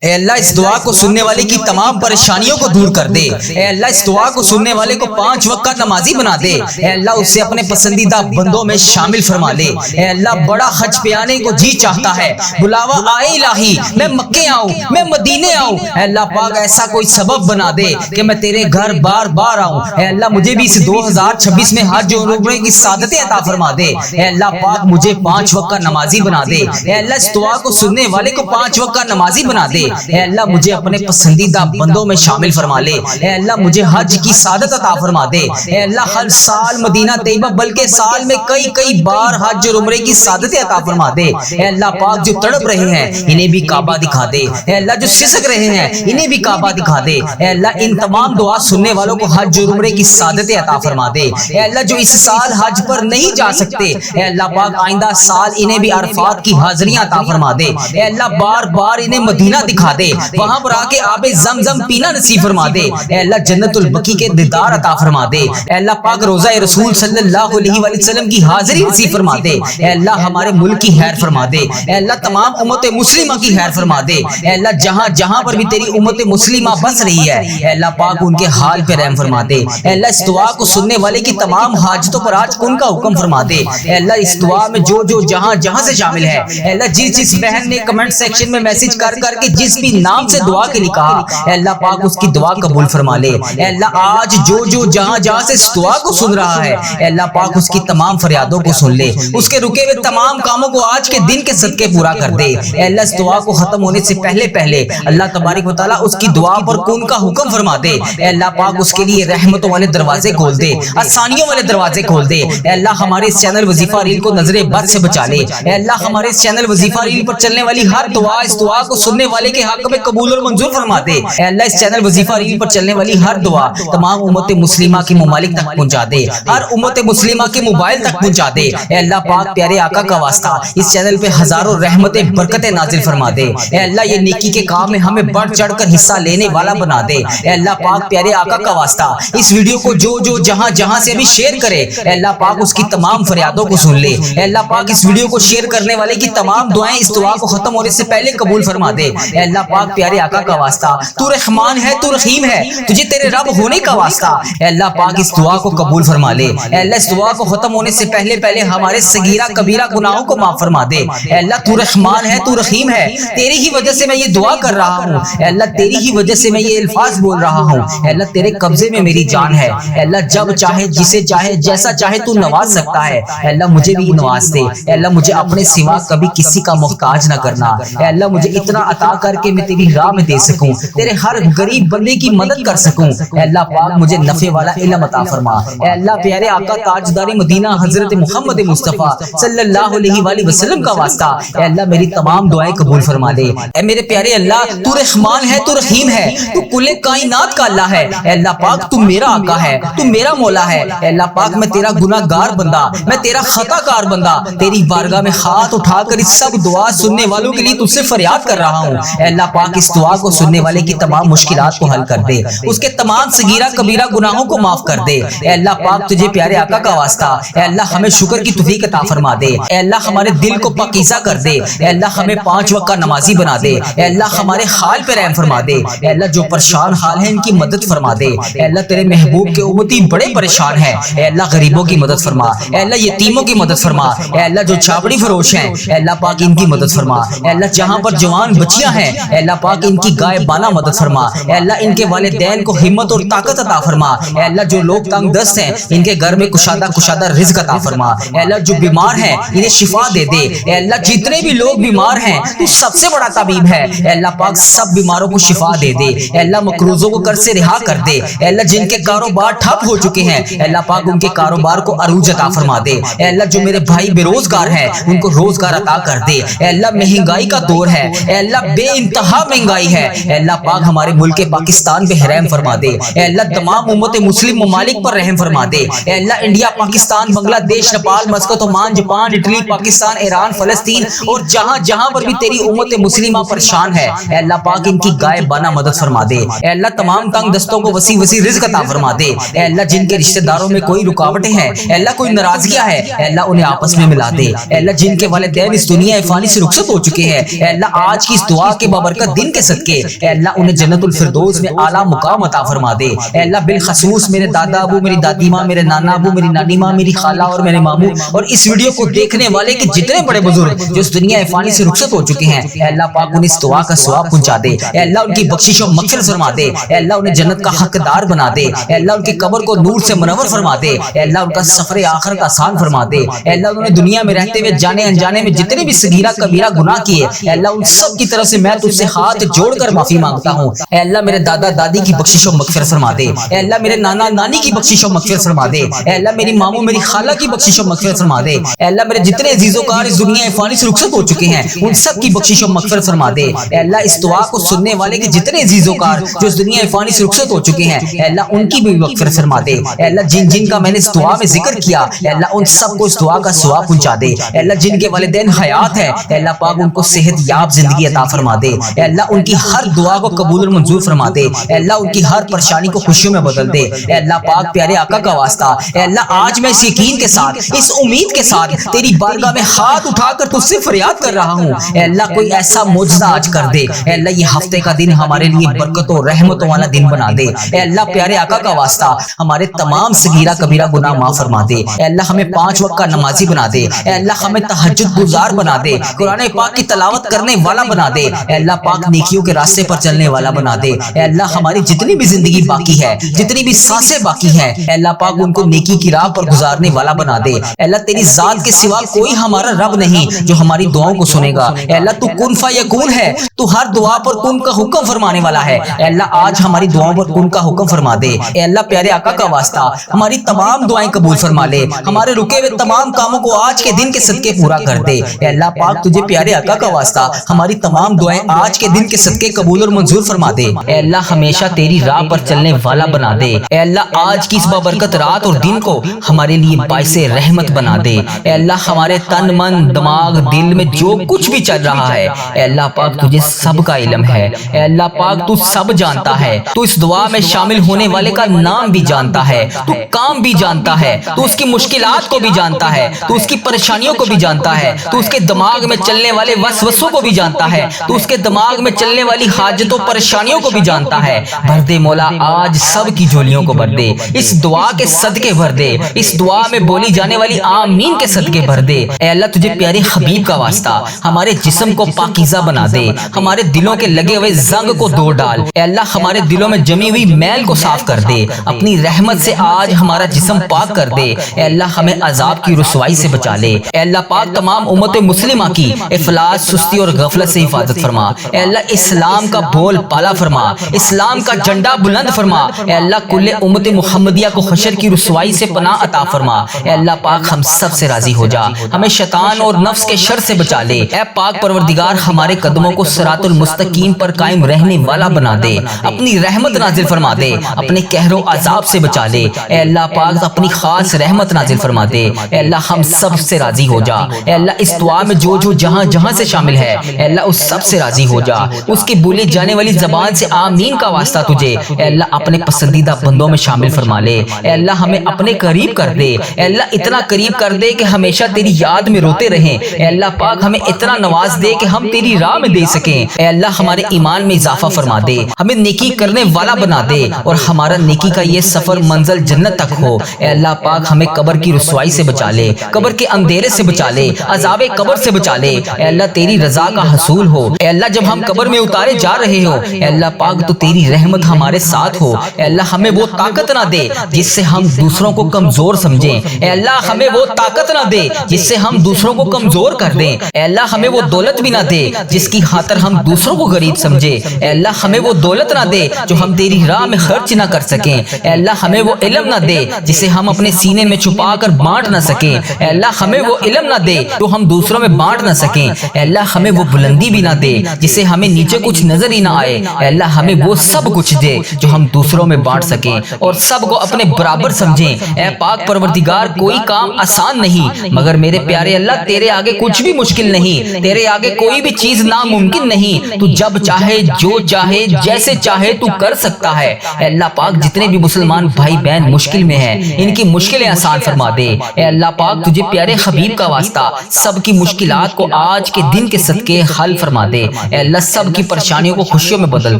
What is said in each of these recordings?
اے اللہ اس دعا کو سننے والے کی تمام پریشانیوں کو دور کر دے۔ اے اللہ اس دعا کو سننے والے کو 5 وقت کا نمازی بنا دے۔ اے اللہ اسے اپنے پسندیدہ بندوں میں شامل فرما لے۔ اے اللہ بڑا حج پہ آنے کو جی چاہتا ہے، بلاوا آئے الہی، میں مکے آؤں، میں مدینے آؤں۔ اے اللہ پاک ایسا کوئی سبب بنا دے کہ میں تیرے گھر بار بار آؤں۔ اے اللہ مجھے بھی اس 2026 میں حج اور عمرے کی سعادتیں عطا فرما دے۔ اے اللہ پاک مجھے 5 وقت کا نمازی بنا دے۔ اے اللہ اس دعا کو سننے والے کو 5 وقت کا نمازی بنا دے۔ اے اللہ مجھے اپنے پسندیدہ بندوں میں شامل فرما لے۔ اے اللہ مجھے حج کی سعادت عطا فرما دے۔ اے اللہ ہر سال مدینہ طیبہ بلکہ سال میں کئی بار حج اور عمرے کی سعادتیں عطا فرما دے۔ اے اللہ پاک جو تڑپ رہے ہیں انہیں بھی کعبہ دکھا دے۔ اے اللہ جو سسک رہے ہیں انہیں بھی کعبہ دکھا دے۔ اے اللہ ان تمام دعا سننے والوں کو حج اور عمرے کی سعادتیں عطا فرما دے۔ اے اللہ جو اس سال حج پر نہیں جا سکتے، اے اللہ پاک آئندہ سال انہیں بھی عرفات کی حاضریاں عطا فرما دے۔ اے اللہ بار بار انہیں مدینہ دکھا دے، وہاں پر آ کے آب زمزم پینا نصیب فرما دے۔ اے اللہ جنت البقیع کے دیدار عطا فرما دے۔ اے اللہ پاک روضہ رسول صلی اللہ علیہ وسلم کی حاضری نصیب فرما دے۔ اے اللہ ہمارے ملک کی خیر فرما دے۔ اے اللہ تمام امت مسلمہ کی خیر فرما دے۔ اے اللہ جہاں جہاں پر بھی تیری امت مسلمہ بس رہی ہے، اے اللہ پاک ان کے حال پہ رحم فرما دے۔ اے اللہ اس دعا کو سننے والے کی تمام حاجتوں پر آج کن کا حکم فرما دے۔ اے اللہ اس دعا میں جو جہاں جہاں سے شامل ہے، اے اللہ جس بہن نے کمنٹ سیکشن میں میسج کر کے جس بھی نام سے دعا کے لیے کہا، اے اللہ پاک اس کی دعا قبول فرما لے۔ اے اللہ آج جو جہاں جہاں سے اس دعا کو سن رہا ہے، اے اللہ پاک اس کی تمام فریادوں کو سن لے، اس کے رکے ہوئے تمام کاموں کو آج کے دن کے صدقے پورا کر دے۔ اے اللہ اس دعا کو ختم ہونے سے پہلے اللہ تبارک و تعالیٰ اس کی دعا پر کن کا حکم فرما دے۔ اے اللہ پاک اس کے لیے رحمتوں والے دروازے کھول دے، آسانیوں والے دروازے کھول دے۔ اے اللہ ہمارے اس چینل وظیفہ ریل کو نظر بد سے بچا لے۔ اے اللہ ہمارے اس چینل وظیفہ ریل پر چلنے والی ہر دعا اس دعا کو سننے والے کے حق میں قبول اور منظور فرما دے۔ اے اللہ اس چینل وظیفہ ریل پر چلنے والی ہر دعا تمام امت مسلمہ کی ممالک تک پہنچا دے، ہر امت مسلمہ کے موبائل تک پہنچا دے۔ اے اللہ پاک پیارے آقا کا واسطہ اس چینل پہ ہزاروں رحمتیں برکتیں نازل فرما دے۔ اے اللہ یہ نیکی کے کام میں ہمیں بڑھ چڑھ کر حصہ لینے والا بنا دے۔ اے اللہ پاک پیارے آقا کا واسطہ اس ویڈیو کو جو جہاں جہاں سے ابھی شیئر کرے، اے اللہ پاک اس کی تمام فریادوں کو سن لے۔ اے اللہ پاک اس ویڈیو کو شیئر کرنے والے کی تمام دعائیں اس دعا کو ختم ہونے سے پہلے قبول فرما دے۔ اے اللہ پاک پیارے آقا کا واسطہ تو رحمان ہے، تو رحیم ہے، تجھے تیرے رب ہونے کا واسطہ اے اللہ پاک اس دعا کو قبول فرما لے۔ اے اللہ اس دعا کو ختم ہونے سے پہلے ہمارے صغیرہ کبیرہ گناہوں کو معاف فرما دے۔ اے اللہ تو رحمان ہے، تو رحیم ہے، تیری ہی وجہ سے میں یہ دعا کر رہا ہوں۔ اے اللہ تیری ہی وجہ سے میں یہ الفاظ بول رہا ہوں۔ اے اللہ تیرے قبضے میں میری جان ہے۔ اے اللہ جب چاہے جسے چاہے جیسا چاہے تو نواز سکتا ہے۔ اے اللہ مجھے بھی نواز دے۔ اے اللہ مجھے اپنے سوا کبھی کسی کا محتاج نہ کرنا۔ اے اللہ مجھے اتنا عطا کر کے میں تیری راہ میں دے سکوں، تیرے ہر غریب بندے کی مدد کر سکوں۔ اے اللہ پاک مجھے نفع والا علم عطا فرما۔ اے اللہ پیارے آقا تاجدار مدینہ حضرت محمد مصطفیٰ صلی اللہ علیہ وآلہ وسلم کا واسطہ اے اللہ میری تمام دعائیں قبول فرما لے۔ اے میرے پیارے اللہ تو رحمان ہے، تو رحیم ہے، تو کل کائنات کا اللہ ہے۔ اے اللہ پاک تو میرا آقا ہے، تو میرا مولا ہے۔ اے اللہ پاک میں تیرا گناہ گار بندہ، میں تیرا خطا کار بندہ تیری بارگاہ میں ہاتھ اٹھا کر اس سب دعا سننے والوں کے لیے تجھ سے فریاد کر رہا ہوں۔ اے اللہ پاک اس دعا کو سننے والے کی تمام مشکلات کو حل کر دے، اس کے تمام صغیرہ کبیرہ گناہوں کو معاف کر دے۔ اے اللہ پاک تجھے پیارے آقا کا واسطہ اے اللہ ہمیں شکر کی توفیق عطا فرما دے۔ اے اللہ ہمارے دل کو پاکیزہ کر دے۔ اے اللہ ہمیں 5 وقت کا نمازی بنا دے۔ اے اللہ ہمارے حال پہ رحم فرما دے۔ اے اللہ جو پریشان حال ہیں ان کی مدد فرما دے۔ اے اللہ تیرے محبوب کے امتی بڑے پریشان ہیں، اے اللہ غریبوں کی مدد فرما۔ اے اللہ یتیموں کی مدد فرما۔ اے اللہ جو چھاپڑی فروش ہیں اے اللہ پاک ان کی مدد فرما۔ اے اللہ جہاں پر جوان بچیاں ہیں اے اللہ پاک ان کی غائبانہ مدد فرما۔ اے اللہ ان کے والدین کو ہمت اور طاقت عطا فرما۔ اے اللہ جو لوگ تنگ دست ہیں ان کے گھر میں کشادہ رزق عطا فرما۔ اے اللہ جو بیمار ہیں انہیں شفا دے دے۔ اے اللہ جتنے بھی لوگ بیمار ہیں تو سب سے بڑا طبیب ہے۔ اے اللہ پاک سب بیماروں کو شفا دے دے۔ اے اللہ مقروضوں کو قرض سے رہا کر دے۔ اے اللہ جن کے کاروبار ٹھپ ہو چکے ہیں اے اللہ پاک ان کے کاروبار کو عروج عطا فرما دے۔ اے اللہ جو میرے بھائی بے روزگار ہیں ان کو روزگار عطا کر دے۔ اے اللہ مہنگائی کا دور ہے، اے اللہ بے انتہا مہنگائی ہے، اے اللہ پاک ہمارے ملک پاکستان پہ رحم فرما دے۔ اے اللہ تمام امت مسلم ممالک پر رحم فرما دے۔ اے اللہ انڈیا، پاکستان، بنگلہ دیش، Nepal, Muscat, Oman, Japan, Italy, Pakistan, Iran, فلسطین اور جہاں پر بھی تیری امت مسلمہ پریشان ہے اے اللہ پاک ان کی غائبانہ مدد فرما دے۔ اے اللہ تمام تنگ دستوں کو وسیع رزق عطا فرما دے۔ اے اللہ جن کے رشتہ داروں میں کوئی رکاوٹیں ہیں اے اللہ کوئی ناراضگیاں ہے اے اللہ انہیں آپس میں ملا دے۔ اے اللہ جن کے والدین اس دنیا فانی سے رخصت ہو چکے ہیں اے اللہ آج کی اس دعا کے بابرکت دن کے صدقے اے اللہ انہیں جنت الفردوس میں اعلیٰ مقام عطا فرما دے اے اللہ بالخصوص میرے دادا ابو میری دادی ماں میرے نانا ابو میری نانی ماں میری خالہ اور میرے ماموں اور اس ویڈیو کو دیکھنے والے کے جتنے بڑے بزرگ جو اس دنیا فانی سے رخصت ہو چکے ہیں اے اللہ پاک انہیں اس دعا کا ثواب پہنچا دے اے اللہ ان کی بخشش و مغفرت فرما دے اے اللہ انہیں جنت کا حقدار بنا دے اے اللہ ان کی قبر کو نور سے منور فرما دے اے اللہ ان کا سفر آخرت آسان فرما دے اے اللہ انہوں نے دنیا میں رہتے ہوئے جانے انجانے میں جتنے بھی صغیرہ کبیرہ گناہ کیے اے اللہ ان سب کی طرف سے میں تجھ سے ہاتھ جوڑ کر معافی مانگتا ہوں اے اللہ میرے دادا دادی کی بخشش و مغفرت فرما دے اے اللہ میرے نانا نانی کی بخشش و مغفرت فرما دے اے اللہ میری ماموں میری خالہ کی بخشش و مغفرت فرما دے اے اللہ میرے جتنے عزیز و کار اس دنیا فانی سے رخصت ہو چکے ہیں ان سب کی بخشش و مغفرت فرما دے اے اللہ اس دعا کو سننے والے کے جتنے عزیز و کار جو اس دنیا فانی سے رخصت ہو چکے ہیں اے اللہ ان کی بھی مغفرت فرما دے اے اللہ جن جن کا میں نے اس دعا میں ذکر کیا اے اللہ ان سب کو اس دعا کا ثواب پہنچا دے اے اللہ جن کے والدین حیات ہیں اے اللہ پاک ان کو صحت یاب زندگی عطا فرما دے اے اللہ ان کی ہر دعا کو قبول اور منظور فرما دے اے اللہ ان کی ہر پریشانی کو خوشیوں میں بدل دے اے اللہ پاک پیارے آقا کا واسطہ اے اللہ آج میں اس یقین کے ساتھ اس امید کے ساتھ تیری بارگاہ میں ہاتھ اٹھا کر تجھ سے فریاد کر رہا ہوں اے اللہ کوئی ایسا معجزہ آج کر دے اے اللہ یہ ہفتے کا دن ہمارے لیے برکتوں و رحمتوں والا دن بنا دے اے اللہ پیارے آقا کا واسطہ ہمارے تمام صغیرہ کبیرہ گناہ معاف فرما دے اے اللہ ہمیں 5 وقت کا نمازی بنا دے اے اللہ ہمیں تہجد گزار بنا دے قرآن پاک کی تلاوت کرنے والا بنا دے اے اللہ پاک نیکیوں کے راستے پر چلنے والا بنا دے اے اللہ ہماری جتنی بھی زندگی باقی ہے جتنی بھی سانسیں باقی ہیں اے اللہ پاک ان کو نیکی کی راہ پر گزارنے والا بنا دے اے اللہ تیری ذات کے سوا کوئی ہمارا رب نہیں جو ہماری دعاؤں کو سنے گا اے اللہ تو کن فیکون ہے تو ہر دعا پر کن کا حکم فرمانے والا ہے اے اللہ آج ہماری دعاؤں پر کن کا حکم فرما دے اے اللہ پیارے آقا کا واسطہ ہماری تمام دعائیں قبول فرما لے ہمارے رکے ہوئے تمام کاموں کو آج کے دن کے صدقے پورا کر دے اے اللہ پاک تجھے پیارے آقا کا واسطہ ہماری تمام دعائیں آج کے دن کے صدقے قبول اور منظور فرما دے اے اللہ ہمیشہ تیری راہ پر چلنے والا بنا دے اے اللہ آج کی اس بابرکت رات اور دن کو ہمارے لیے باعث رحمت بنا دے اے اللہ ہمارے تن من دماغ دل میں جو کچھ بھی چل رہا ہے اے اللہ پاک تجھے سب کا علم ہے اے اللہ پاک تو سب جانتا ہے تو اس دعا میں شامل ہونے والے کا نام بھی جانتا ہے تو کام بھی جانتا ہے تو اس کی مشکلات کو بھی جانتا ہے تو اس کی پریشانیوں کو بھی جانتا ہے تو اس کے دماغ میں چلنے والے وسوسوں کو بھی جانتا ہے تو اس کے دماغ میں چلنے والی حاجتوں پریشانیوں کو بھی جانتا ہے بھر دے مولا آج سب کی جھولیوں کو بھر دے اس دعا کے صدقے بھر دے اس دعا میں بولی جانے والی آمین کے صدقے بھر دے اے اللہ تجھے پیارے حبیب کا واسطہ ہمارے جسم کو پاکیزہ بنا دے ہمارے دلوں کے لگے ہوئے زنگ کو دور ڈال اے اللہ ہمارے دلوں میں جمی ہوئی میل کو صاف کر دے اپنی رحمت سے آج ہمارا جسم پاک کر دے اے اللہ ہمیں عذاب کی رسوائی سے بچا لے اے اللہ پاک تمام امت مسلمہ کی افلاس سستی اور غفلت سے حفاظت فرما اے اللہ اسلام کا بول پالا فرما اسلام کا جھنڈا بلند فرما اے اللہ کل امت محمدیہ کو حشر کی رسوائی سے پناہ عطا فرما اے اللہ پاک ہم سب سے راضی ہو جا ہمیں شیطان اور نفس کے شر سے بچا لے اے پاک پروردگار ہمارے قدموں کو صراط المستقیم پر قائم رہنے والا بنا دے اپنی رحمت نازل فرما دے اپنے قہر و عذاب سے بچا لے اے اللہ پاک اپنی خاص رحمت نازل فرما دے اے اللہ ہم سب سے راضی ہو جا اے اللہ اس دعا میں جو جو جہاں جہاں سے شامل ہے اے اللہ اس سب سے راضی ہو جا اس کی بولی جانے والی زبان سے آمین کا واسطہ تجھے اے اللہ اپنے پسندیدہ بندوں میں شامل فرما لے اے اللہ ہمیں اپنے قریب کر دے اے اللہ اتنا قریب کر دے کہ ہمیشہ تیری یاد میں روتے رہیں اے اللہ پاک ہمیں اتنا نواز دے کہ ہم تیری راہ میں دے سکیں اے اللہ ہمارے ایمان میں اضافہ فرما دے ہمیں نیکی کرنے والا بنا دے اور ہمارا نیکی کا یہ سفر منزل جنت تک ہو اے اللہ پاک ہمیں قبر کی رسوائی سے بچا لے قبر کے اندھیرے سے بچا لے عذاب قبر سے بچا لے اے اللہ تیری رضا کا حصول ہو اے اللہ جب ہم قبر میں اتارے جا رہے ہو اے اللہ پاک تو تیری رحمت ہمارے ساتھ ہو اے اللہ ہمیں وہ طاقت نہ دے جس سے ہم دوسروں کو کمزور سمجھیں اے اللہ ہمیں وہ طاقت نہ دے جس سے ہم دوسروں کو کمزور کر دیں اے اللہ ہمیں وہ دولت بھی نہ دے جس کی خاطر ہم دوسروں کو غریب سمجھے اے اللہ ہمیں وہ دولت نہ دے جو ہم تیری راہ میں خرچ نہ کر سکیں اے اللہ ہمیں وہ علم نہ دے جسے ہم اپنے سینے میں چھپا کر بانٹ نہ سکیں اے اللہ ہمیں وہ علم نہ دے جو ہم دوسروں میں بانٹ نہ سکیں اے اللہ ہمیں وہ بلندی بھی نہ دے جسے ہمیں نیچے کچھ نظر ہی نہ آئے اے اللہ ہمیں وہ سب کچھ دے جو ہم دوسروں میں بانٹ سکیں اور سب کو اپنے برابر سمجھیں اے پاک پروردگار کوئی کام آسان نہیں مگر میرے پیارے اللہ تیرے آگے کچھ بھی مشکل نہیں تیرے آگے کوئی بھی چیز ناممکن نہیں تو جب چاہے جو چاہے جیسے چاہے تو کر سکتا ہے اے اللہ پاک جتنے بھی مسلمان بھائی بہن مشکل میں ہیں ان کی مشکلیں آسان فرما دے اے اللہ پاک تجھے پیارے حبیب کا واسطہ سب کی مشکلات کو آج کے دن کے صدقے حل فرما دے اے اللہ سب کی پریشانیوں کو خوشیوں میں بدل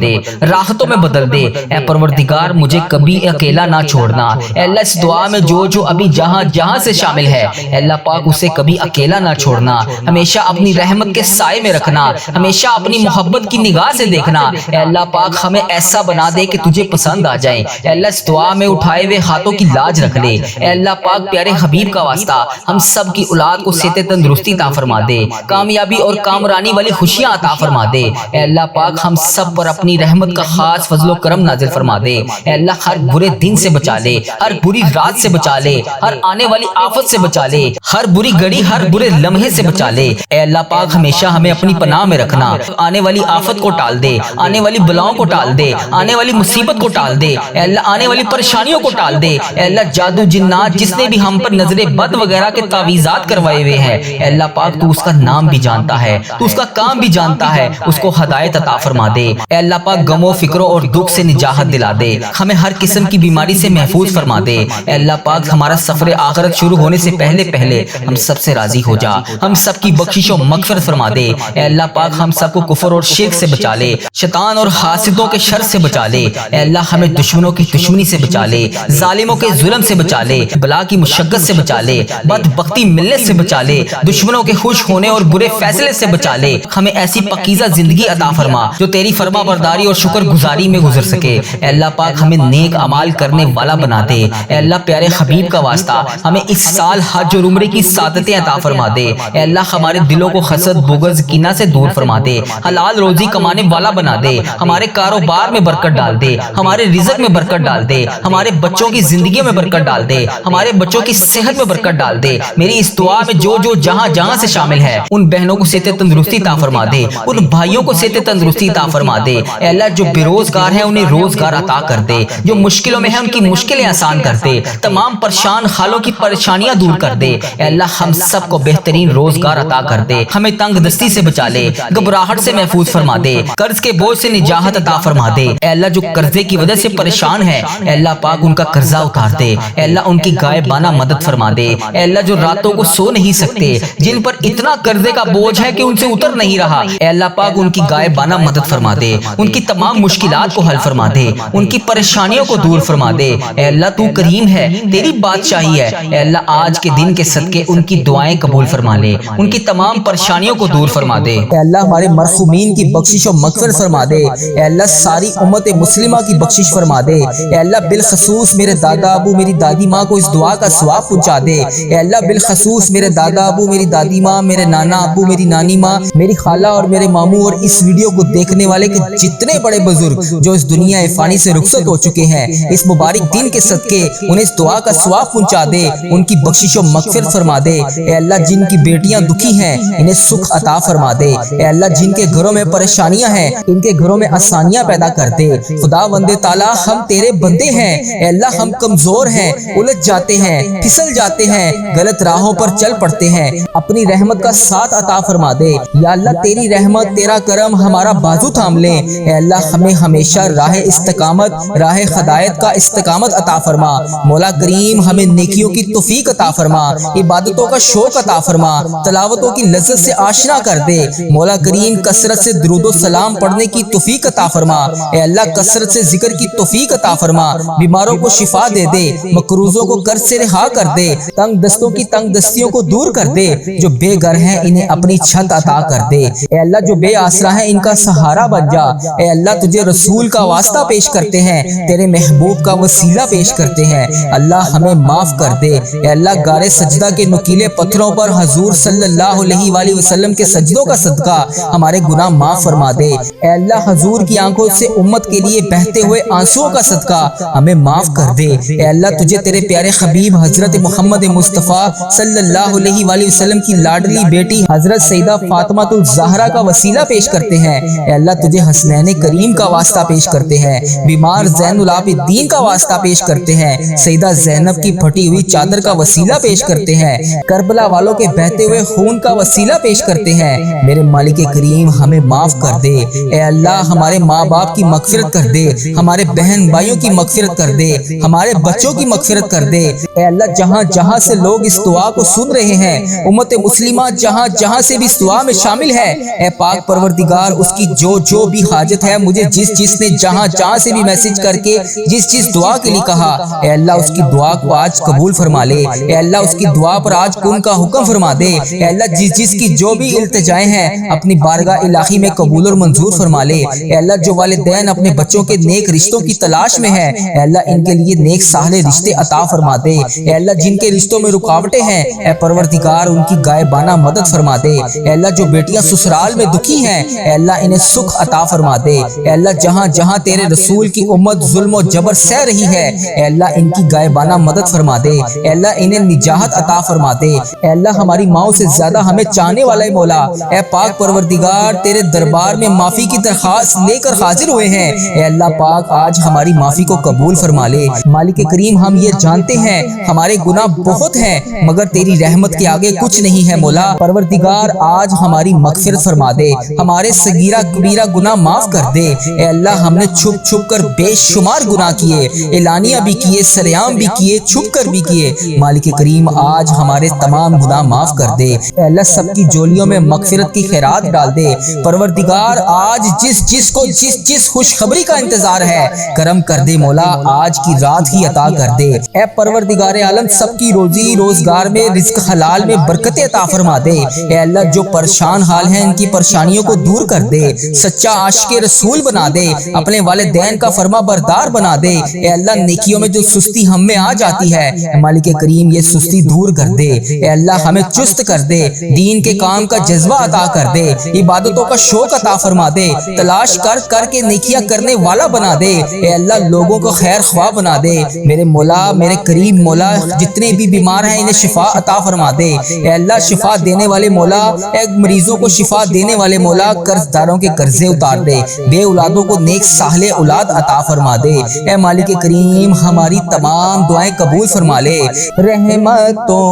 دے، راحتوں میں بدل دے۔ اے پروردگار مجھے کبھی اکیلا نہ چھوڑنا۔ اے اللہ اس دعا میں جو ابھی جہاں جہاں سے شامل ہے، اے اللہ پاک اسے کبھی اکیلا نہ چھوڑنا، ہمیشہ اپنی رحمت کے سائے میں رکھنا، ہمیشہ اپنی محبت کی نگاہ سے دیکھنا۔ اے اللہ پاک ہمیں ایسا بنا دے کہ تجھے پسند آ جائے۔ اے اللہ اس دعا میں اٹھائے ہوئے ہاتھوں کی لاج رکھ لے۔ اے اللہ پاک پیارے حبیب کا واسطہ ہم سب کی اولاد کو صحت تندرستی عطا فرما دے، کامیابی اور کامرانی والی خوشیاں عطا فرما دے۔ اے اللہ پاک ہم سب پر اپنی رحمت کا خاص فضل و کرم نازل فرما دے۔ اے اللہ ہر برے دن سے بچا لے، ہر بری رات سے بچا لے، ہر آنے والی آفت سے بچا لے، ہر بری گھڑی ہر برے لمحے سے بچا لے۔ اے اللہ پاک ہمیشہ ہمیں اپنی پناہ میں رکھنا، آنے والی آفت کو ٹال دے، آنے والی بلاؤں کو ٹال دے، آنے والی مصیبت کو ٹال دے۔ اے اللہ آنے والی پریشانیوں کو ٹال دے۔ اے اللہ جادو جنات جس نے بھی ہم پر نظر بد وغیرہ کے تعویذات کروائے ہوئے ہیں، اے اللہ پاک تو اس کا نام بھی جانتا ہے، تو اس کا کام بھی جانتا ہے، اس کو ہدایت عطا فرما دے۔ اے اللہ پاک غموں فکروں اور دکھ سے نجات دلا دے، ہمیں ہر قسم کی بیماری سے محفوظ فرما دے۔ اے اللہ پاک ہمارا سفر آخرت شروع ہونے سے پہلے ہم سب سے راضی ہو جا، ہم سب کی بخشش و مغفرت فرما دے۔ اے اللہ پاک ہم سب کو کفر اور شرک سے بچا لے، شیطان اور حاسدوں کے شر سے بچا لے۔ اے اللہ ہمیں دشمنوں کی دشمنی سے بچا لے، ظالموں کے ظلم سے بچا لے، بلا کی مشقت سے بچا لے، بدبختی ملت سے بچا لے، دشمنوں کے خوش ہونے اور برے فیصلے سے بچا لے۔ ہمیں ایسی پاکیزہ زندگی عطا فرما جو تیری فرما برداری اور شکر گزاری میں گزر سکے۔ اے اللہ پاک ہمیں نیک اعمال کرنے والا بنا دے۔ اے اللہ پیارے حبیب کا واسطہ ہمیں اس سال حج اور عمرے کی سعادتیں عطا فرما دے۔ اے اللہ ہمارے دلوں کو حسد بغض کینہ سے دور فرما دے، حلال روزی کمانے والا بنا دے، ہمارے کاروبار میں برکت ڈال دے، ہمارے رزق میں برکت ڈال دے، ہمارے بچوں کی زندگیوں میں برکت ڈال دے، ہمارے بچوں کی صحت میں برکت ڈال دے۔ میری اس دعا میں جو جہاں جہاں سے شامل ہے ان بہنوں کو صحت تندرستی عطا فرما دے، ان بھائیوں کو صحت تندرستی عطا فرما دے۔ اے اللہ جو بے روزگار ہیں انہیں روزگار عطا کر دے، جو مشکلوں میں ہیں ان کی مشکلیں آسان کر دے، تمام پریشان حالوں کی پریشانیاں دور کر دے۔ اے اللہ ہم سب کو بہترین روزگار عطا کر دے، ہمیں تنگ دستی سے بچا لے، گھبراہٹ سے محفوظ فرما دے، قرض کے بوجھ سے نجات عطا فرما دے۔ اے اللہ جو قرضے کی وجہ سے پریشان ہے، اے اللہ پاک ان کا قرضہ اتار دے، اے اللہ ان کی غائبانہ مدد فرما دے۔ اے اللہ جو راتوں کو سو نہیں سکتے، جن پر اتنا قرضے کا بوجھ ہے کہ ان سے اتر نہیں رہا، اے اللہ پاک ان کی غائبانہ مدد فرما دے، ان کی تمام مشکلات کو حل فرما دے، ان کی پریشانیوں کو دور فرما دے۔ اے اللہ تو کریم ہے، تیری بادشاہی ہے۔ اے اللہ آج کے دن کے صدقے ان کی دعائیں قبول فرما لے، ان کی تمام پریشانیوں کو دور فرما دے۔ اے اللہ ہمارے مرحومین کی بخشش و مغفرت فرما دے۔ اے اللہ ساری امت مسلمہ کی بخشش فرما دے۔ اے اللہ بالخصوص میرے دادا ابو میری دادی ماں کو اس دعا کا ثواب پہنچا دے۔ اے اللہ بالخصوص میرے دادا ابو میری دادی ماں، میرے نانا ابو میری نانی ماں، میری خالہ اور میرے ماموں اور اس ویڈیو کو دیکھنے والے کے جتنے بڑے بزرگ جو اس دنیا فانی سے رخصت ہو چکے ہیں، اس مبارک دن کے صدقے انہیں اس دعا کا ثواب پہنچا دے، ان کی بخشش و مغفرت فرما دے۔ اے اللہ جن کی بیٹیاں دکھی ہیں انہیں سکھ عطا فرما دے۔ اے اللہ جن کے گھروں میں پریشانیاں ہیں ان کے گھروں میں آسانیاں پیدا کر دے۔ خدا بندے تعالیٰ ہم تیرے بندے ہیں، اے اللہ ہم کمزور ہیں، الجھ جاتے ہیں، پھسل جاتے ہیں، غلط راہوں پر چل پڑتے ہیں، اپنی رحمت کا ساتھ عطا فرما دے۔ یا اللہ تیری رحمت تیرا کرم ہمارا بازو تھام لے۔ اے اللہ ہمیں ہمیشہ راہ استقامت، راہ ہدایت کا استقامت عطا فرما۔ مولا کریم ہمیں نیکیوں کی توفیق عطا فرما، عبادتوں کا شوق عطا فرما، تلاوتوں کی لذت سے آشنا کر دے۔ مولا کریم کثرت سے درود و سلام پڑھنے کی توفیق عطا فرما۔ اے اللہ کثرت سے ذکر کی توفیق عطا فرما، بیماروں کو شفا دے دے، مقروضوں کو قرض سے رہا کر دے، تنگ دستوں کی تنگ دستیوں کو دور کر دے، جو بے گھر ہیں انہیں اپنی چھت عطا کر دے۔ اے اللہ جو بے آسرا ہیں ان کا سہارا بن جا۔ اے اللہ تجھے رسول کا واسطہ پیش کرتے ہیں، تیرے محبوب کا وسیلہ پیش کرتے ہیں، اللہ ہمیں معاف کر دے۔ اے اللہ غار سجدہ کے نکیلے پتھروں پر حضور صلی اللہ علیہ وآلہ وسلم کے سجدوں کا صدقہ ہمارے گناہ معاف فرما دے۔ اے اللہ حضور کی آنکھوں سے امت کے لیے بہتے ہوئے آنسوؤں کا صدقہ ہمیں معاف کر دے۔ اے اللہ تجھے تیرے پیارے حبیب حضرت محمد مصطفیٰ صلی اللہ علیہ وآلہ وسلم کی لاڈلی بیٹی حضرت سیدہ فاطمہ الزہرا کا وسیلہ پیش کرتے ہیں۔ اے اللہ تجھے حسنین کریم کا واسطہ پیش کرتے ہیں، بیمار زین العابدین کا واسطہ پیش کرتے ہیں، سیدہ زینب کی پھٹی ہوئی چادر کا وسیلہ پیش کرتے ہیں، کربلا والوں کے بہتے ہوئے خون کا وسیلہ پیش کرتے ہیں۔ میرے مالک کریم ہمیں معاف کر دے۔ اے اللہ ہمارے ماں باپ کی مغفرت کر دے، ہمارے بہن بھائیوں کی مغفرت کر دے، ہمارے بچوں کی مغفرت کر دے۔ اے اللہ جہاں جہاں سے لوگ اس دعا کو سن رہے ہیں، امت مسلمہ جہاں جہاں سے بھی اس دعا میں شامل ہے، اے پاک پاک پروردگار اس کی جو بھی حاجت ہے، مجھے جس نے جہاں سے بھی میسج کر کے جس دعا کے لیے کہا، اے اللہ اس کی دعا کو آج قبول فرما لے، اے اللہ اس کی دعا پر آج کن کا حکم فرما دے، اے اللہ جس کی جو بھی التجائیں ہیں اپنی بارگاہ الہی میں قبول اور منظور فرما لے، اے اللہ جو والدین اپنے بچوں کے نیک رشتوں کی تلاش میں ہے، اے اللہ ان کے لیے نیک صالح رشتے عطا فرما دے، اے اللہ جن کے رشتوں میں رکاوٹیں ہیں اے پروردگار ان کی غائبانہ مدد فرما دے، اے اللہ جو بیٹیاں سسرال میں دکھی ہیں اے اللہ انہیں سکھ عطا فرما دے، اے اللہ جہاں تیرے رسول کی امت ظلم و جبر سہ رہی ہے اے اللہ ان کی غائبانہ مدد فرما دے، اے اللہ انہیں نجات عطا فرما دے، اے اللہ ہماری ماؤں سے زیادہ ہمیں چاہنے والا مولا اے پاک پروردگار تیرے دربار میں معافی کی درخواست لے کر حاضر ہوئے ہیں، اے اللہ پاک آج ہماری معافی کو قبول فرما لے۔ مالک کریم ہم یہ جانتے ہیں ہمارے گناہ بہت ہیں مگر تیری رحمت کے آگے کچھ نہیں ہے مولا، پروردگار آج ہماری مغفرت فرما دے، ہمارے صغیرہ کبیرہ گناہ معاف کر دے، اے اللہ ہم نے چھپ کر بے شمار گناہ کیے، اعلانیہ بھی کیے، سریعام بھی کیے، چھپ کر بھی کیے، مالک کریم آج ہمارے تمام گناہ معاف کر دے، اے اللہ سب کی جولیوں میں مغفرت کی خیرات ڈال دے، پروردگار آج جس کو جس خوشخبری کا انتظار ہے کرم کر دے مولا، آج کی رات ہی عطا کر دے، اے پروردگار عالم سب کی روزی روزگار میں رزق حلال میں برکت عطا فرما دے، اے اللہ جو پریشان حال ہیں ان کی پریشانیوں کو دور کر دے، سچا عاشق رسول بنا دے، اپنے والدین کا فرما بردار بنا دے، اے اللہ نیکیوں میں جو سستی ہم میں آ جاتی ہے مالک کریم یہ سستی دور کر دے، اے اللہ ہمیں چست کر دے، دین کے کام کا جذبہ عطا کر دے، عبادتوں کا شوق عطا فرما دے، تلاش کر کے نیکیاں کرنے والا بنا دے، اے اللہ لوگوں کو خیر خواہ بنا دے، میرے مولا میرے کریم مولا جتنے بھی بیمار ہیں انہیں شفا عطا فرما دے، اے اللہ شفا دینے والے مولا، اے مریضوں کو شفا دینے والے مولا قرض داروں کے قرضے اتار دے، بے اولادوں کو نیک صالح اولاد عطا فرما دے، اے مالک کریم ہماری تمام دعائیں قبول فرما لے، رحمتوں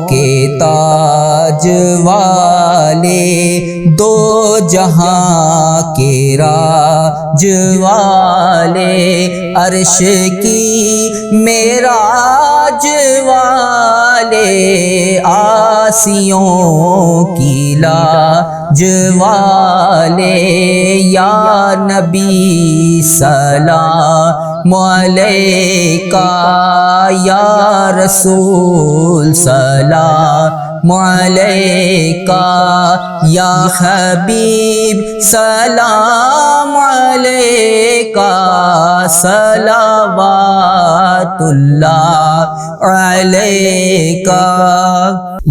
کے تاج والے دو جہاں کے راج والے عرش کی معراج والے آسیوں کی لاج والے یا نبی سلام علیکہ یا رسول سلام علیکہ یا حبیب سلام علیکہ صلوات اللہ علیکہ۔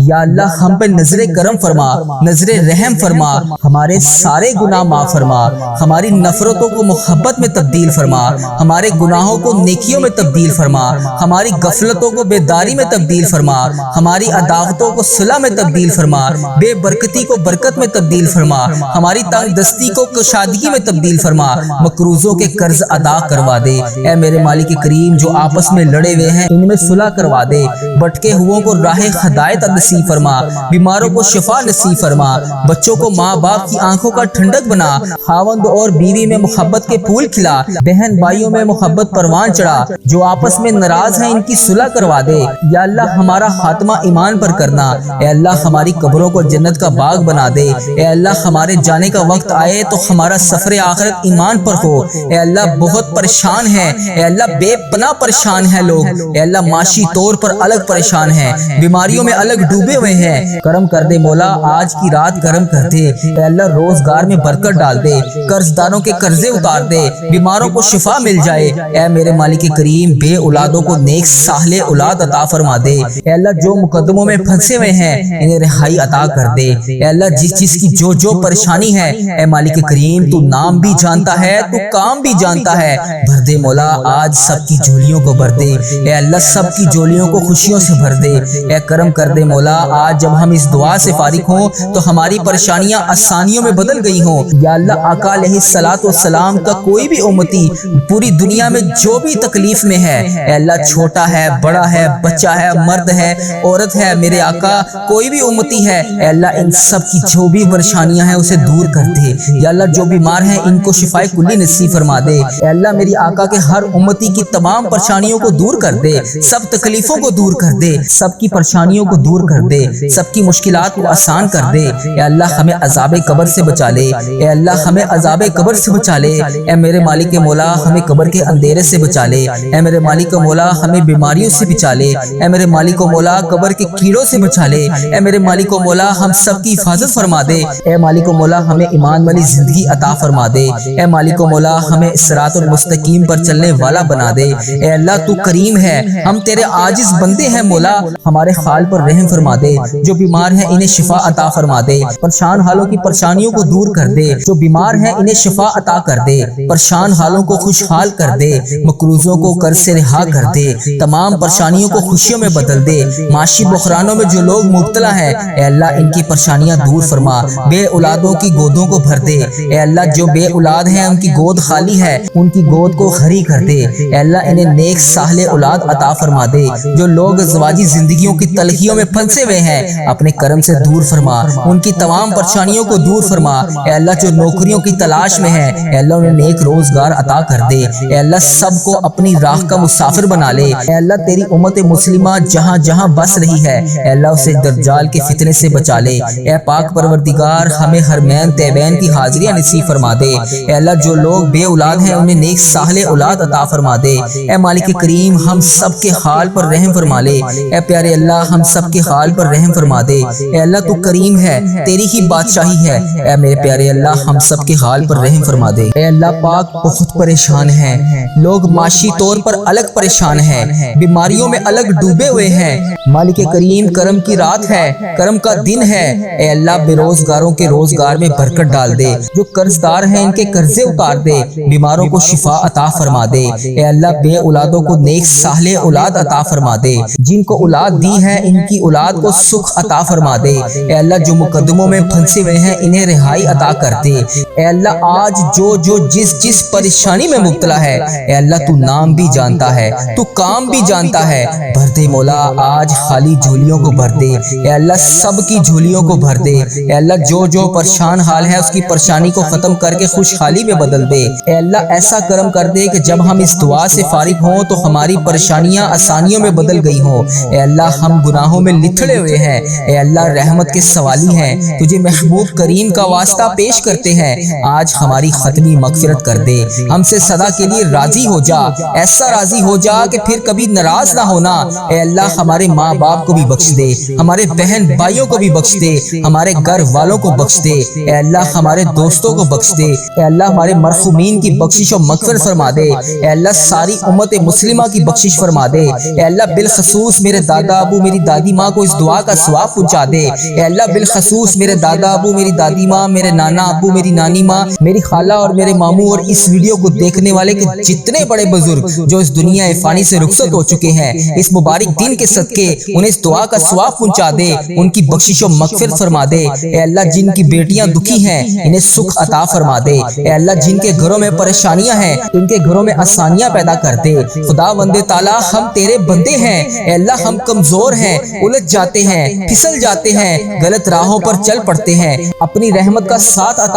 یا اللہ ہم پہ نظر کرم فرما، نظر رحم فرما، ہمارے سارے گناہ معاف فرما، ہماری نفرتوں کو محبت میں تبدیل فرما، ہمارے گناہوں کو نیکیوں میں تبدیل فرما، ہماری غفلتوں کو بیداری میں تبدیل فرما، ہماری عداوتوں کو صلح میں تبدیل فرما، بے برکتی کو برکت میں تبدیل فرما، ہماری تنگ دستی کو کشادگی میں تبدیل فرما، مقروضوں کے قرض ادا کروا دے، اے میرے مالک کریم جو آپس میں لڑے ہوئے ہیں ان میں صلح کروا دے، بھٹکے ہوئوں کو راہ ہدایت نصیب فرما، بیماروں کو شفا نصیب فرما، بچوں کو ماں باپ کی آنکھوں کا ٹھنڈک بنا، خاوند اور بیوی میں محبت کے پھول کھلا، بہن بھائیوں میں محبت پروان چڑھا، جو آپس میں ناراض ہیں ان کی صلح کروا دے، یا اللہ ہمارا خاتمہ ایمان پر کرنا، اے اللہ ہماری قبروں کو جنت کا باغ بنا دے، اے اللہ ہمارے جانے کا وقت آئے تو ہمارا سفر آخرت ایمان پر ہو، اے اللہ بہت پریشان ہیں، اے اللہ بے پناہ پریشان ہیں لوگ، اے اللہ معاشی طور پر الگ پریشان ہیں، بیماریوں میں الگ ڈوبے ہوئے ہیں، کرم کر دے مولا آج کی رات کرم کر دے، اے اللہ روزگار میں برکت ڈال دے، قرض داروں کے قرضے اتار دے، بیماروں کو شفا مل جائے، اے میرے مالک کریم بے اولادوں کو نیک صالح اولاد عطا فرما دے، اے اللہ جو مقدموں میں پھنسے ہوئے ہیں انہیں رہائی عطا کر دے، اے اللہ جس کی جو پریشانی ہے اے مالک کریم تو نام بھی جانتا ہے تو کام بھی جانتا ہے، بھر دے مولا آج سب کی جھولیوں کو بھر دے، اے اللہ سب کی جھولیوں کو خوشیوں سے بھر دے، اے کرم کر دے مولا آج جب ہم اس دعا سے فارغ ہوں تو ہماری پریشانیاں آسانیوں میں بدل گئی ہوں، یا اللہ آقا علیہ الصلوۃ والسلام کا کوئی بھی امتی پوری دنیا میں جو بھی تکلیف میں ہے اے اللہ چھوٹا ہے بڑا ہے بچہ ہے مرد ہے عورت ہے میرے آقا کوئی بھی امتی ہے اے اللہ ان سب کی جو بھی پریشانیاں ہیں اسے دور کر دے، یا اللہ جو بیمار ہیں ان کو شفائے کلی نصیب فرما دے، اے اللہ میری آقا کے ہر امتی کی تمام پریشانیوں پریشانیوں کو دور کر دے، سب تکلیفوں کو دور کر دے، سب کی پریشانیوں کو دور کر دے، سب کی مشکلات کو آسان کر دے۔ اے اللہ ہمیں عذاب قبر سے بچا لے، اے اللہ ہمیں عذاب قبر سے بچا لے۔ اے میرے مالک مولا ہمیں قبر کے اندھیرے سے بچا لے، اے میرے مالک مولا ہمیں بیماریوں سے بچا لے، اے میرے مالک مولا قبر کے کیڑوں سے بچا لے، اے میرے مالک مولا ہم سب کی حفاظت فرما دے، اے مالک مولا ہمیں ایمان والی زندگی عطا فرما دے، اے مالک مولا ہمیں صراط المستقیم پر چلنے والا بنا دے۔ اے اللہ تو کریم ہے، ہم تیرے عاجز بندے ہیں مولا، ہمارے حال پر رحم فرما دے، جو بیمار ہیں انہیں شفا عطا فرما دے، پریشان حالوں کی پریشانیوں کو دور کر دے، جو بیمار ہیں انہیں شفا عطا کر دے، پریشان حالوں کو خوشحال کر دے، مقروضوں کو قرض سے رہا کر دے، تمام پریشانیوں کو خوشیوں میں بدل دے، معاشی بحرانوں میں جو لوگ مبتلا ہیں اے اللہ ان کی پریشانیاں دور فرما، بے اولادوں کی گودوں کو بھر دے، اے اللہ جو بے اولاد ہیں ان کی گود خالی ہے ان کی گود کو خری کر دے، اے اللہ انہیں نیک صالح اولاد عطا فرما دے، جو لوگ ازواجی زندگیوں کی تلخیوں میں پھنسے ہوئے ہیں اپنے کرم سے دور فرما، ان کی تمام پریشانیوں کو دور فرما، اے اللہ جو نوکریوں کی تلاش میں ہیں اے اللہ انہیں نیک روزگار عطا کر دے، اے اللہ سب کو اپنی راہ کا مسافر بنا لے، اے اللہ تیری امت مسلمہ جہاں جہاں بس رہی ہے اے اللہ اسے دجال کے فتنے سے بچا لے، اے پاک پروردگار ہمیں حرمین طیبین کی حاضریاں نصیب فرما دے، اے اللہ جو لوگ بے اولاد ہیں انہیں نیک صالح اولاد عطا فرما دے، اے مالک کریم ہم سب کے حال پر رحم فرما لے، اے پیارے اللہ ہم سب کے حال پر رحم فرما دے، اے اللہ تو کریم ہے، تیری ہی بادشاہی ہے، اے میرے پیارے اللہ ہم سب کے حال پر رحم فرما دے۔ اے اللہ پاک بہت پریشان ہیں لوگ، معاشی طور پر الگ پریشان ہیں، بیماریوں میں الگ ڈوبے ہوئے ہیں، مالک کریم کرم کی رات ہے، کرم کا دن ہے، اے اللہ بے روزگاروں کے روزگار میں برکت ڈال دے، جو قرض دار ہیں ان کے قرضے اتار دے، بیماروں کو شفا عطا فرما دے، اے اللہ بے اولادوں کو نیک صالح اولاد عطا فرما دے، جن کو اولاد دی ہے ان کی اولاد کو سکھ عطا فرما دے، اے اللہ جو مقدموں میں پھنسے ہوئے ہیں انہیں رہائی عطا کر دے، اے اللہ آج جو جس پریشانی میں مبتلا ہے اے اللہ تو نام بھی جانتا ہے، تو کام بھی جانتا ہے، بھر دے مولا آج خالی جھولیوں کو بھر دے، اے اللہ سب کی جھولیوں کو بھر دے، اے اللہ جو پریشان حال ہے اس کی پریشانی کو ختم کر کے خوشحالی میں بدل دے، اے اللہ ایسا کرم کر دے کہ جب ہم اس دعا سے فارغ ہوں تو ہماری پریشانیاں آسانیوں میں بدل گئی ہوں، اے اللہ ہم گناہوں میں لتھڑے ہوئے ہیں، اے اللہ رحمت کے سوالی ہیں، تجھے محبوب کریم کا واسطہ پیش کرتے ہیں، آج ہماری ختمی مغفرت کر دے، ہم سے سدا کے لیے راضی ہو جا، ایسا راضی ہو جا کہ پھر کبھی ناراض نہ ہونا، اے اللہ ہمارے ماں باپ کو بھی بخش دے، ہمارے بہن بھائیوں کو بھی بخش دے، ہمارے گھر والوں کو بخش دے، اے اللہ ہمارے دوستوں کو بخش دے، اے اللہ ہمارے مرحومین کی بخشش و مغفرت فرما دے، اے اللہ ساری امت مسلمہ کی بخشش فرما دے، اے اللہ بالخصوص میرے دادا ابو میری دادی ماں کو اس دعا کا ثواب پہنچا دے، اے اللہ بالخصوص میرے دادا ابو میری دادی ماں، میرے نانا ابو میری نانی ماں، میری خالہ اور میرے ماموں اور اس ویڈیو کو دیکھنے والے کے جتنے بڑے بزرگ جو اس دنیا فانی سے رخصت ہو چکے ہیں اس مبارک دن کے صدقے انہیں اس دعا کا ثواب پہنچا دے، ان کی بخشش و مغفرت فرما دے، اے اللہ جن کی بیٹیاں دکھی ہیں انہیں سکھ عطا فرما دے، اے اللہ جن کے گھروں میں پریشانیاں ہیں ان کے گھروں میں آسانیاں پیدا کر دے، خدا وند تعالی ہم تیرے بندے ہیں، اے اللہ ہم کمزور ہیں، الجھ جاتے ہیں، پھسل جاتے ہیں، غلط راہوں پر چل پڑتے ہیں، اپنی رحمت کا ساتھ عطا